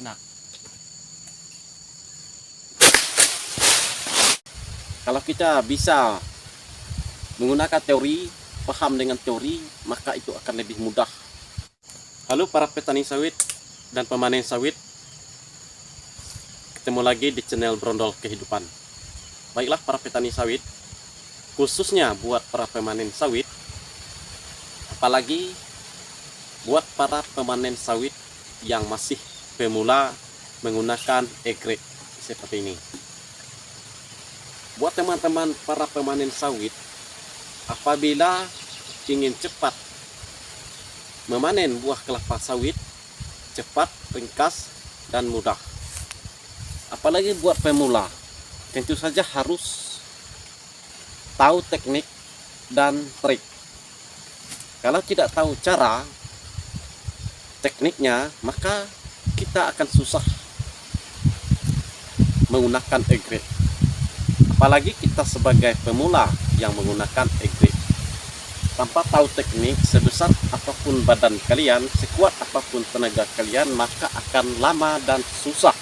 enak. Kalau kita bisa menggunakan teori, paham dengan teori, maka itu akan lebih mudah. Halo para petani sawit dan pemanen sawit, ketemu lagi di channel Brondol Kehidupan. Baiklah para petani sawit, khususnya buat para pemanen sawit, apalagi buat para pemanen sawit yang masih pemula menggunakan egrek seperti ini. Buat teman-teman para pemanen sawit, apabila ingin cepat memanen buah kelapa sawit, cepat, ringkas, dan mudah. Apalagi buat pemula, tentu saja harus tahu teknik dan trik. Kalau tidak tahu cara, tekniknya, maka kita akan susah menggunakan egrek. Apalagi kita sebagai pemula yang menggunakan egrek. Tanpa tahu teknik, sebesar apapun badan kalian, sekuat apapun tenaga kalian, maka akan lama dan susah.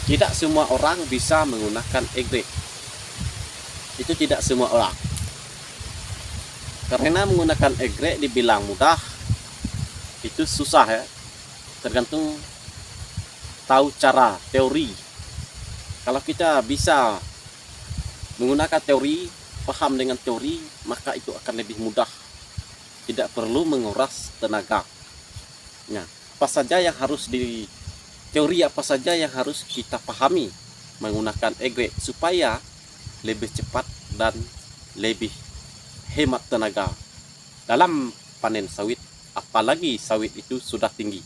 Tidak semua orang bisa menggunakan egrek. Itu tidak semua orang. Karena menggunakan egrek dibilang mudah, itu susah ya. Tergantung tahu cara, teori. Kalau kita bisa menggunakan teori, paham dengan teori, maka itu akan lebih mudah. Tidak perlu menguras tenaga. Nah, apa saja yang harus di teori, apa saja yang harus kita pahami menggunakan egrek supaya lebih cepat dan lebih hemat tenaga dalam panen sawit, apalagi sawit itu sudah tinggi.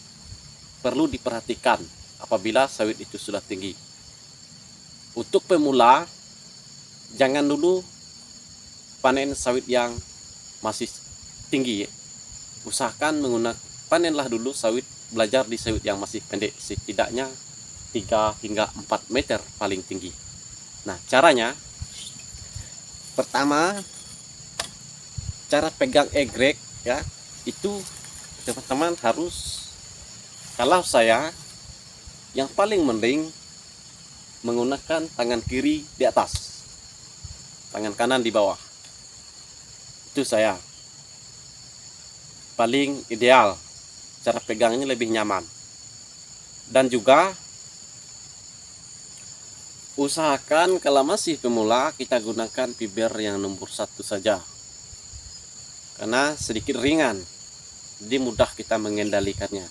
Perlu diperhatikan apabila sawit itu sudah tinggi. Untuk pemula, jangan dulu panen sawit yang masih tinggi. Usahakan panenlah dulu sawit, belajar di sawit yang masih pendek, setidaknya 3 hingga 4 meter paling tinggi. Nah, caranya pertama, cara pegang egrek ya, itu teman-teman harus, kalau saya yang paling mending menggunakan tangan kiri di atas, tangan kanan di bawah. Itu saya paling ideal, cara pegangnya lebih nyaman. Dan juga usahakan kalau masih pemula kita gunakan fiber yang nomor 1 saja, karena sedikit ringan, jadi mudah kita mengendalikannya.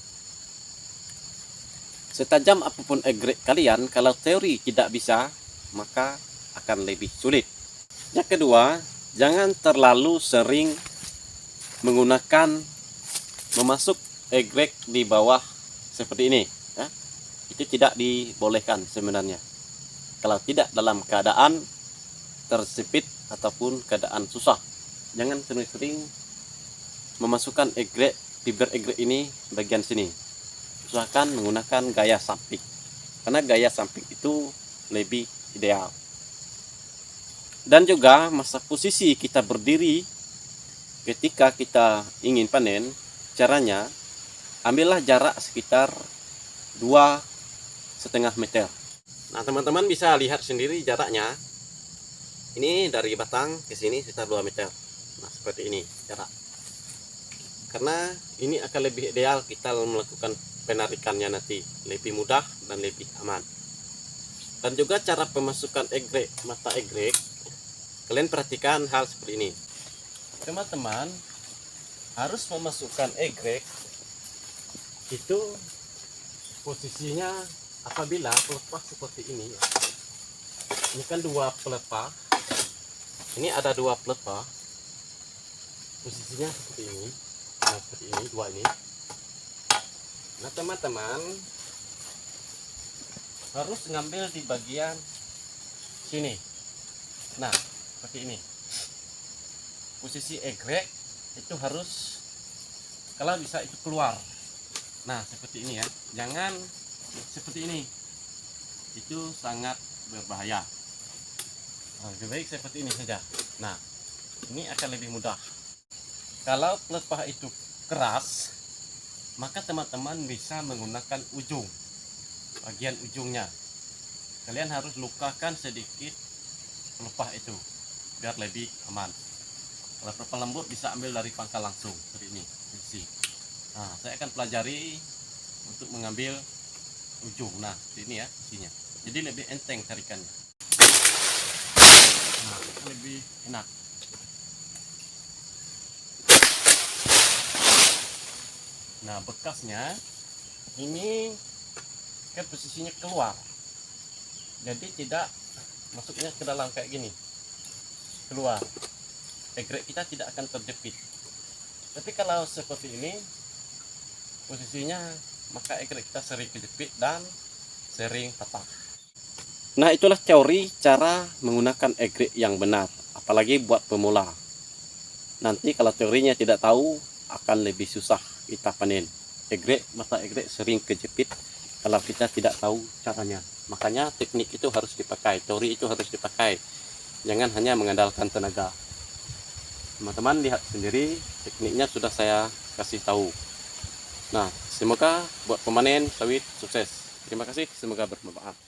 Setajam apapun egrek kalian, kalau teori tidak bisa, maka akan lebih sulit. Yang kedua, jangan terlalu sering menggunakan memasuk egrek di bawah seperti ini ya. Itu tidak dibolehkan sebenarnya. Kalau tidak dalam keadaan tersepit ataupun keadaan susah, jangan sering-sering memasukkan egrek, fiber egrek ini bagian sini. Usahakan menggunakan gaya samping, karena gaya samping itu lebih ideal. Dan juga masa posisi kita berdiri ketika kita ingin panen, caranya ambillah jarak sekitar 2,5 meter. Nah, teman-teman bisa lihat sendiri jaraknya. Ini dari batang ke sini sekitar 2 meter. Nah, seperti ini jarak. Karena ini akan lebih ideal kita melakukan penarikannya nanti, lebih mudah dan lebih aman. Dan juga cara pemasukan egrek, mata egrek, kalian perhatikan hal seperti ini. Teman-teman harus memasukkan egrek itu posisinya apabila pelepah seperti ini. Ini kan 2 pelepah. Ini ada 2 pelepah. Posisinya seperti ini. Nah, seperti ini, 2 ini. Nah, teman-teman harus ngambil di bagian sini. Nah, seperti ini. Posisi egrek itu harus, kalau bisa itu keluar. Nah, seperti ini ya. Jangan seperti ini. Itu sangat berbahaya. Nah, lebih baik seperti ini saja. Nah, ini akan lebih mudah. Kalau pelepah itu keras, maka teman-teman bisa menggunakan ujung. bagian ujungnya. Kalian harus lukakan sedikit pelepah itu biar lebih aman. Kalau pelepah lembut bisa ambil dari pangkal langsung seperti ini. Nah, saya akan pelajari untuk mengambil ujung. Nah, ini ya isinya. Jadi lebih enteng tarikannya. Nah, lebih enak. Nah, bekasnya ini kan posisinya keluar. Jadi tidak masuknya ke dalam kayak gini. Keluar. Egrek kita tidak akan terjepit. Tapi kalau seperti ini posisinya, maka egrek kita sering kejepit dan sering patah. Nah, itulah teori cara menggunakan egrek yang benar, apalagi buat pemula. Nanti kalau teorinya tidak tahu, akan lebih susah kita panen. Mata egrek sering kejepit kalau kita tidak tahu caranya. Makanya teknik itu harus dipakai, teori itu harus dipakai. Jangan hanya mengandalkan tenaga. Teman-teman lihat sendiri, tekniknya sudah saya kasih tahu. Nah, semoga buat pemanen sawit sukses. Terima kasih, semoga bermanfaat.